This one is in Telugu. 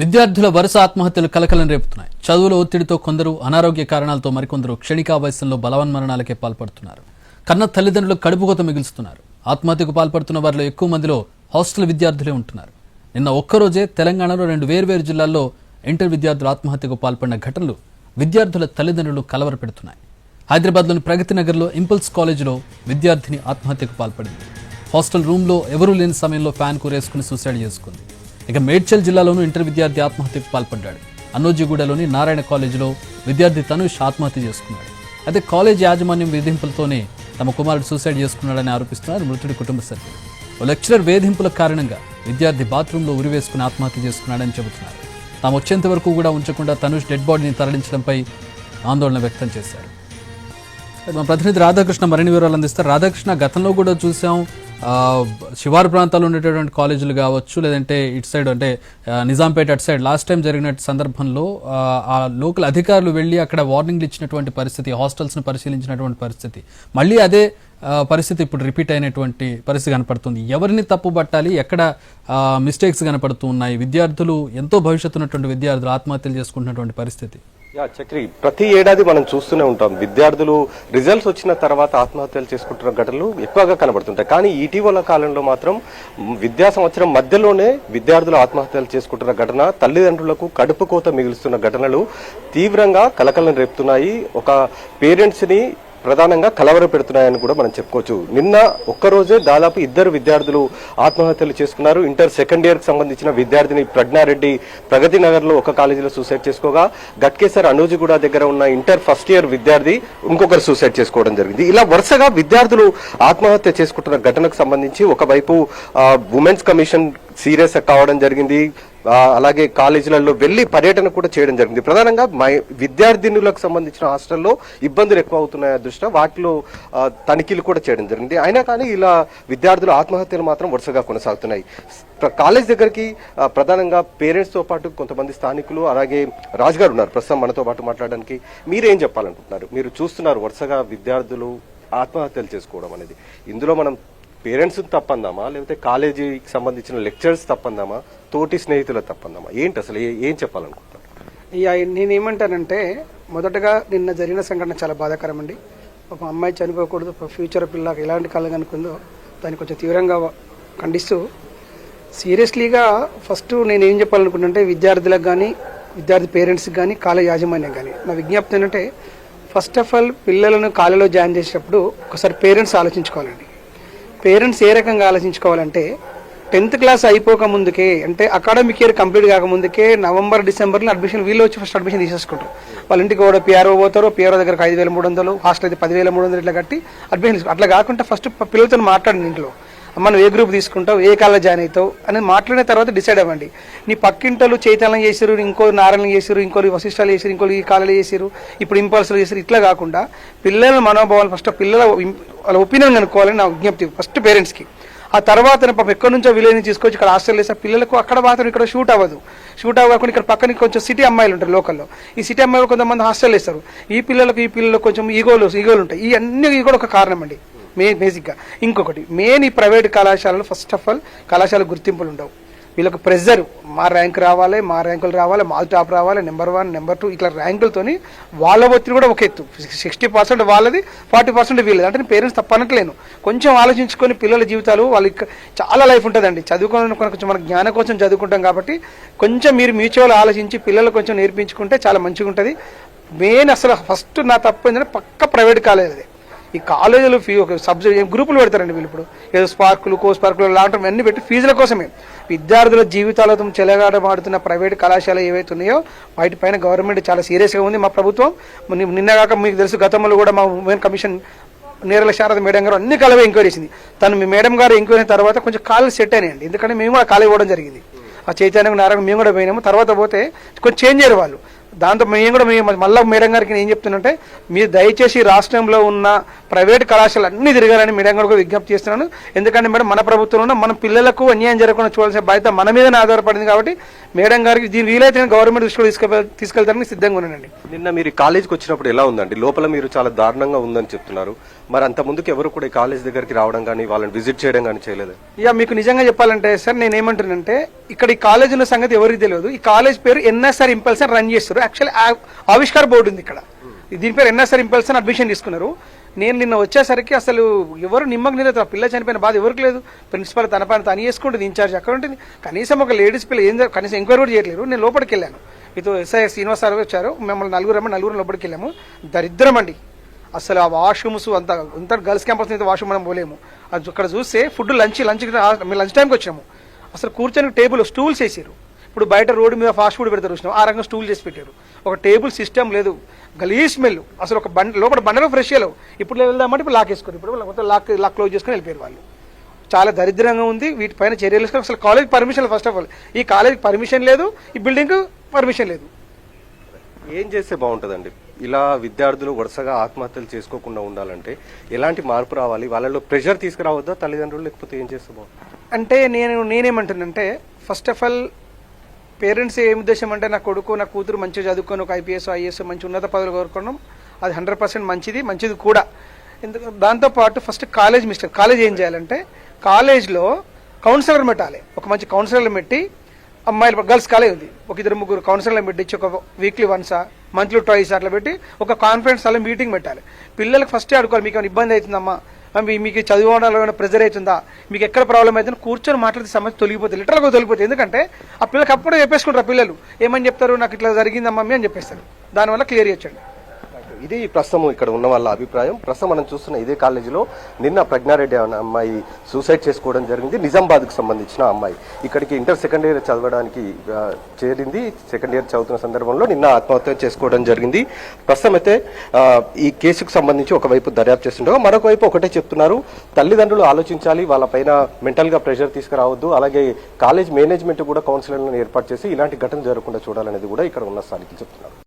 విద్యార్థుల వరుస ఆత్మహత్యలు కలకలం రేపుతున్నాయి. చదువుల ఒత్తిడితో కొందరు, అనారోగ్య కారణాలతో మరికొందరు క్షణికావేశంలో బలవన్మరణాలకే పాల్పడుతున్నారు. కన్న తల్లిదండ్రులు కడుపుకోత మిగులుస్తున్నారు. ఆత్మహత్యకు పాల్పడుతున్న వారిలో ఎక్కువ మందిలో హాస్టల్ విద్యార్థులే ఉంటున్నారు. నిన్న ఒక్కరోజే తెలంగాణలో 2 వేర్వేరు జిల్లాల్లో ఇంటర్ విద్యార్థులు ఆత్మహత్యకు పాల్పడిన ఘటనలు విద్యార్థుల తల్లిదండ్రులు కలవరపెడుతున్నాయి. హైదరాబాద్లోని ప్రగతి నగర్లో ఇంపల్స్ కాలేజీలో విద్యార్థిని ఆత్మహత్యకు పాల్పడింది. హాస్టల్ రూమ్లో ఎవరూ లేని సమయంలో ఫ్యాన్ కూరేసుకుని సూసైడ్ చేసుకుంది. ఇక మేడ్చల్ జిల్లాలోనూ ఇంటర్ విద్యార్థి ఆత్మహత్యకు పాల్పడ్డాడు. అన్నోజిగూడలోని నారాయణ కాలేజీలో విద్యార్థి తనుష్ ఆత్మహత్య చేసుకున్నాడు. అయితే కాలేజ్ యాజమాన్యం వేధింపులతోనే తమ కుమారుడు సూసైడ్ చేసుకున్నాడని ఆరోపిస్తున్నారు మృతుడి కుటుంబ సభ్యులు. ఓ లెక్చరర్ వేధింపుల కారణంగా విద్యార్థి బాత్రూంలో ఉరివేసుకుని ఆత్మహత్య చేసుకున్నాడని చెబుతున్నారు. తాము వచ్చేంత వరకు కూడా ఉంచకుండా తనుష్ డెడ్ బాడీని తరలించడంపై ఆందోళన వ్యక్తం చేశారు. మా ప్రతినిధి రాధాకృష్ణ మరిన్ని వివరాలు అందిస్తారు. రాధాకృష్ణ, గతంలో కూడా చూసాం శివారు ప్రాంతాల్లో ఉండేటటువంటి కాలేజీలు కావచ్చు, లేదంటే ఇటు సైడ్ అంటే నిజాంపేట అటు సైడ్ లాస్ట్ టైం జరిగిన సందర్భంలో ఆ లోకల్ అధికారులు వెళ్ళి అక్కడ వార్నింగ్లు ఇచ్చినటువంటి పరిస్థితి, హాస్టల్స్ను పరిశీలించినటువంటి పరిస్థితి, మళ్ళీ అదే పరిస్థితి ఇప్పుడు రిపీట్ అయినటువంటి పరిస్థితి కనపడుతుంది. ఎవరిని తప్పుబట్టాలి, ఎక్కడ మిస్టేక్స్ కనపడుతూ ఉన్నాయి? విద్యార్థులు ఎంతో భవిష్యత్తు ఉన్నటువంటి విద్యార్థులు ఆత్మహత్యలు చేసుకుంటున్నటువంటి పరిస్థితి. చక్రి, ప్రతి ఏడాది మనం చూస్తూనే ఉంటాం విద్యార్థులు రిజల్ట్స్ వచ్చిన తర్వాత ఆత్మహత్యలు చేసుకుంటున్న ఘటనలు ఎక్కువగా కనబడుతుంటాయి. కానీ ఇటీవల కాలంలో మాత్రం విద్యా సంవత్సరం మధ్యలోనే విద్యార్థులు ఆత్మహత్యలు చేసుకుంటున్న ఘటన, తల్లిదండ్రులకు కడుపు కోత మిగులుస్తున్న ఘటనలు తీవ్రంగా కలకలం రేపుతున్నాయి. ఒక పేరెంట్స్ ని ప్రధానంగా కలవర పెడుతున్నాయని కూడా మనం చెప్పుకోవచ్చు. నిన్న ఒక్కరోజే దాదాపు 2 విద్యార్థులు ఆత్మహత్యలు చేసుకున్నారు. ఇంటర్ సెకండ్ ఇయర్ కి సంబంధించిన విద్యార్థిని ప్రజ్ఞారెడ్డి ప్రగతి నగర్ లో ఒక కాలేజీలో సూసైడ్ చేసుకోగా, గట్కేసర్ అనూజిగూడ దగ్గర ఉన్న ఇంటర్ ఫస్ట్ ఇయర్ విద్యార్థి ఇంకొకరు సూసైడ్ చేసుకోవడం జరిగింది. ఇలా వరుసగా విద్యార్థులు ఆత్మహత్య చేసుకుంటున్న ఘటనకు సంబంధించి ఒకవైపు ఉమెన్స్ కమిషన్ సీరియస్ కావడం జరిగింది. అలాగే కాలేజీలలో వెళ్లి పర్యటన కూడా చేయడం జరిగింది. ప్రధానంగా విద్యార్థినులకు సంబంధించిన హాస్టల్లో ఇబ్బందులు ఎక్కువ అవుతున్నాయి దృష్ట్యా వాటిలో తనిఖీలు కూడా చేయడం జరిగింది. అయినా కానీ ఇలా విద్యార్థుల ఆత్మహత్యలు మాత్రం వరుసగా కొనసాగుతున్నాయి. కాలేజ్ దగ్గరికి ప్రధానంగా పేరెంట్స్ తో పాటు కొంతమంది స్థానికులు, అలాగే రాజు గారు ఉన్నారు ప్రస్తుతం మనతో పాటు మాట్లాడడానికి. మీరేం చెప్పాలనుకుంటున్నారు? మీరు చూస్తున్నారు వరుసగా విద్యార్థులు ఆత్మహత్యలు చేసుకోవడం అనేది. ఇందులో మనం పేరెంట్స్ తప్పందామా, లేకపోతే కాలేజీకి సంబంధించిన లెక్చరర్స్ తప్పందామా, తోటి స్నేహితుల తప్పందామా? ఏంటి అసలు ఏం చెప్పాలనుకుంటున్నారు? నేనేమంటానంటే, మొదటగా నిన్న జరిగిన సంఘటన చాలా బాధాకరం అండి. ఒక అమ్మాయి చనిపోకూడదు, ఫ్యూచర్ పిల్లకి ఎలాంటి కళ అనుకుందో దాన్ని కొంచెం తీవ్రంగా ఖండిస్తూ, సీరియస్లీగా ఫస్ట్ నేను ఏం చెప్పాలనుకుంటుంటే విద్యార్థులకు కానీ, విద్యార్థి పేరెంట్స్కి కానీ, కాలేజ్ యాజమాన్యం కానీ నా విజ్ఞప్తి ఏంటంటే, ఫస్ట్ ఆఫ్ ఆల్ పిల్లలను కాలేజీలో జాయిన్ చేసేటప్పుడు ఒకసారి పేరెంట్స్ ఆలోచించుకోవాలండి. పేరెంట్స్ ఏ రకంగా ఆలోచించుకోవాలంటే, 10th క్లాస్ అయిపోక ముందుకే, అంటే అకాడమిక్ ఇయర్ కంప్లీట్ కాకముందుకే November, Decemberలో అడ్మిషన్ వీళ్ళు వచ్చి ఫస్ట్ అడ్మిషన్ తీసేసుకుంటారు. వాళ్ళ ఇంటికి కూడా పిఆర్ఓ పోతారు, పిఆర్ఓ దగ్గరకు 5,300, హాస్టల్ అయితే 10,300 ఇట్లా కట్టి అడ్మిషన్ తీసుకుంటారు. అట్లా కాకుండా ఫస్ట్ పిల్లలతో మాట్లాడండి ఇంట్లో, అమ్మ నువ్వు ఏ గ్రూప్ తీసుకుంటావు, ఏ కాలేజ్ జాయిన్ అవుతావు అని మాట్లాడిన తర్వాత డిసైడ్ అవ్వండి. నీ పక్కింటలు చైతన్యం చేసారు, ఇంకో నారాయణ చేసారు, ఇంకో వశిష్టాలు చేసారు, ఇంకో ఈ కాలేజీ చేసారు, ఇప్పుడు ఇంపల్స్లు చేసారు, ఇట్లా కాకుండా పిల్లల మనోభావాలు ఫస్ట్ పిల్లల వాళ్ళ ఒపీనియన్ కనుక్కోవాలని నా విజ్ఞప్తి ఫస్ట్ పేరెంట్స్కి. ఆ తర్వాత ఎక్కడి నుంచో విలేజ్ తీసుకొచ్చి ఇక్కడ హాస్టల్ వేసే పిల్లలకు అక్కడ మాత్రం ఇక్కడ షూట్ అవ్వకుండా ఇక్కడ పక్కన కొంచెం సిటీ అమ్మాయిలు ఉంటారు లోకల్లో. ఈ సిటీ అమ్మాయిలు కొంతమంది హాస్టల్ వేస్తారు. ఈ పిల్లలకు కొంచెం ఈగోలు ఉంటాయి. ఈ అన్ని కూడా ఒక కారణం అండి బేసిక్గా. ఇంకొకటి మెయిన్, ఈ ప్రైవేట్ కళాశాలలో ఫస్ట్ ఆఫ్ ఆల్ కళాశాల గుర్తింపులు ఉండవు. వీళ్ళకి ప్రెజర్, మా ర్యాంక్ రావాలి, మా ర్యాంకులు రావాలి, మా టాప్ రావాలి, నెంబర్ 1, నెంబర్ 2 ఇట్లా ర్యాంకులతోని వాళ్ళ ఒత్తిడి కూడా ఒక ఎత్తు. 60% వాళ్ళది, 40% వీళ్ళది. అంటే పేరెంట్స్ తప్పనట్లేను. కొంచెం ఆలోచించుకొని పిల్లల జీవితాలు, వాళ్ళకి చాలా లైఫ్ ఉంటుందండి. చదువుకోవడం కొంచెం మన జ్ఞానం కోసం చదువుకుంటాం కాబట్టి కొంచెం మీరు మ్యూచువల్ ఆలోచించి పిల్లలు కొంచెం నేర్పించుకుంటే చాలా మంచిగా ఉంటుంది. మెయిన్ అసలు ఫస్ట్ నా తప్పు ఏంటంటే పక్క ప్రైవేట్ కాలేజ్. ఈ కాలేజీలు ఒక సబ్జెక్ట్ గ్రూపులు పెడతారండి వీళ్ళు. ఇప్పుడు ఏదో స్పార్కులు, కోస్పార్కులు లాంటివి అన్ని పెట్టి ఫీజుల కోసమే విద్యార్థుల జీవితాలతో చెలగాటమాడుతున్న ప్రైవేట్ కళాశాల ఏవైతే ఉన్నాయో వాటిపైన గవర్నమెంట్ చాలా సీరియస్గా ఉంది. మా ప్రభుత్వం నిన్నగాక మీకు తెలుసు, గతంలో కూడా మా women commission Nerala Sharada madam గారు అన్ని కాలేజీ ఎంక్వైరీ చేసింది. తను మీ మేడం గారు ఎంక్వైరీ అయిన తర్వాత కొంచెం కాలేజ్ సెట్ అయినాయండి. ఎందుకంటే మేము కూడా కాలేజ్ పోవడం జరిగింది. ఆ చైతన్యం నారాయణ మేము కూడా పోయినాము. తర్వాత పోతే కొంచెం చేంజ్ అయ్యారు వాళ్ళు. దాంతో మేము కూడా మళ్ళీ మేడం గారికి నేను ఏం చెప్తున్నానంటే మీరు దయచేసి రాష్ట్రంలో ఉన్న ప్రైవేట్ కళాశాలలు అన్ని తిరగాలని మేడం గారు కూడా విజ్ఞప్తి చేస్తున్నాను. ఎందుకంటే మేడం మన ప్రభుత్వంలో మన పిల్లలకు అన్యాయం జరగకుండా చూడాల్సిన బాధ్యత మన మీదనే ఆధారపడింది కాబట్టి మేడం గారికి దీని వీలైతే గవర్నమెంట్ దృష్టిలో తీసుకెళ్తారని సిద్ధంగా ఉన్నానండి. నిన్న మీరు కాలేజీకి వచ్చినప్పుడు ఎలా ఉందండి? లోపల మీరు చాలా దారుణంగా ఉందని చెప్తున్నారు. మరి అంత ముందుకు ఎవరు కూడా ఈ కాలేజ్ దగ్గరికి రావడం కానీ వాళ్ళని విజిట్ చేయడం కానీ చేయలేదు? ఇక మీకు నిజంగా చెప్పాలంటే సార్ నేను ఏమంటున్నానంటే ఇక్కడ ఈ కాలేజ్ ఉన్న సంగతి ఎవరికి తెలియదు. ఈ కాలేజ్ పేరు ఎన్ఎస్ఆర్ ఇంపల్స్ అని రన్ చేస్తారు. యాక్చువల్లీ ఆవిష్కార బోర్డు ఉంది ఇక్కడ. దీని పేరు ఎన్ఎస్ఆర్ ఇంపల్స్ అని అడ్మిషన్ తీసుకున్నారు. నేను నిన్న వచ్చేసరికి అసలు ఎవరు నిమ్మకు లేదు. పిల్ల చనిపోయిన బాధ ఎవరికి లేదు. ప్రిన్సిపల్ తన పని తను చేసుకుంటుంది, ఇన్ఛార్జ్ అక్కడ ఉంటుంది. కనీసం ఒక లేడీస్ పిల్ల కనీసం ఎంక్వైరీ కూడా చేయట్లేరు. నేను లోపలికి వెళ్ళాను, మీతో ఎస్ఐ శ్రీనివాస్ సార్ వచ్చారు, మిమ్మల్ని నలుగురు లోపలికి వెళ్ళాము. దరిద్రం అండి అసలు. ఆ వాష్రూమ్స్ అంత గర్ల్స్ క్యాంపస్ అయితే వాష్రూమ్ మనం పోలేము. అది అక్కడ చూస్తే ఫుడ్ లంచ్ టైంకి వచ్చినాము. అసలు కూర్చొని టేబుల్ స్టూల్స్ వేసారు. ఇప్పుడు బయట రోడ్డు మీద ఫాస్ట్ ఫుడ్ పెడతారు చూసినాం, ఆ రంగం స్టూల్ చేసి పెట్టారు. ఒక టేబుల్ సిస్టమ్ లేదు, గలీజ్ స్మెల్. అసలు ఒక లోపల బండలో ఫ్రెష్ లేవు. ఇప్పుడు వెళ్దామంటే ఇప్పుడు లాక్ వేసుకోరు. ఇప్పుడు మొత్తం లాక్ క్లోజ్ చేసుకుని వెళ్ళిపోయారు వాళ్ళు. చాలా దరిద్రంగా ఉంది. వీటిపైన చర్యలు తీసుకొని అసలు college permission first of all ఈ కాలేజ్ పర్మిషన్ లేదు, ఈ బిల్డింగ్ పర్మిషన్ లేదు. ఏం చేస్తే బాగుంటుందండి? ఇలా విద్యార్థులు వరుసగా ఆత్మహత్యలు చేసుకోకుండా ఉండాలంటే ఎలాంటి మార్పు రావాలి? వాళ్ళలో ప్రెషర్ తీసుకురావద్దా తల్లిదండ్రులు, లేకపోతే ఏం చేస్తే బాగుంటుంది? అంటే నేనేమంటున్నానంటే ఫస్ట్ ఆఫ్ ఆల్ పేరెంట్స్ ఏం ఉద్దేశం అంటే నా కొడుకు నా కూతురు మంచిగా చదువుకొని ఒక ఐపీఎస్ ఐఏఎస్ మంచి ఉన్నత పదవులు కోరుకోవడం అది 100% మంచిది కూడా. ఎందుకు దాంతోపాటు ఫస్ట్ కాలేజ్ ఏం చేయాలంటే కాలేజ్లో కౌన్సిలర్ పెట్టాలి. ఒక మంచి కౌన్సిలర్ పెట్టి అమ్మాయిలు గర్ల్స్ కాలేజ్ ఉంది, ఒక 2-3 కౌన్సిలర్లు పెట్టించి ఒక వీక్లీ వన్సా మంత్లీ ట్వైస్ అట్లా పెట్టి ఒక కాన్ఫరెన్స్ అలా మీటింగ్ పెట్టాలి. పిల్లలకు ఫస్టే అడుకోవాలి, మీకు ఏమైనా ఇబ్బంది అవుతుందమ్మా, మీకు చదువుకోవడంలో ఏమైనా ప్రెజర్ అవుతుందా, మీకు ఎక్కడ ప్రాబ్లం అవుతుందో కూర్చొని మాట్లాడితే సమస్య తొలగిపోతుంది, లిటరల్గా తొలగిపోతుంది. ఎందుకంటే ఆ పిల్లలకి అప్పుడే చెప్పేసుకుంటారు. పిల్లలు ఏమని చెప్తారు, నాకు ఇట్లా జరిగిందమ్మా అని చెప్పేస్తారు. దానివల్ల క్లియర్ చేయొచ్చండి. ఇది ప్రస్తుతం ఇక్కడ ఉన్న వాళ్ళ అభిప్రాయం. ప్రస్తుతం మనం చూస్తున్న ఇదే కాలేజీలో నిన్న ప్రజ్ఞారెడ్డి అనే అమ్మాయి సూసైడ్ చేసుకోవడం జరిగింది. నిజామాబాద్కు సంబంధించిన అమ్మాయి ఇక్కడికి ఇంటర్ సెకండ్ ఇయర్ చదవడానికి చేరింది. సెకండ్ ఇయర్ చదువుతున్న సందర్భంలో నిన్న ఆత్మహత్య చేసుకోవడం జరిగింది. ప్రస్తుతం అయితే ఈ కేసుకు సంబంధించి ఒకవైపు దర్యాప్తు చేస్తుండగా మరొక వైపు ఒకటే చెప్తున్నారు, తల్లిదండ్రులు ఆలోచించాలి, వాళ్ళపైన మెంటల్గా ప్రెషర్ తీసుకురావద్దు, అలాగే కాలేజ్ మేనేజ్మెంట్ కూడా కౌన్సిలర్లను ఏర్పాటు చేసి ఇలాంటి ఘటన జరగకుండా చూడాలనేది కూడా ఇక్కడ ఉన్న స్థానికులు చెప్తున్నారు.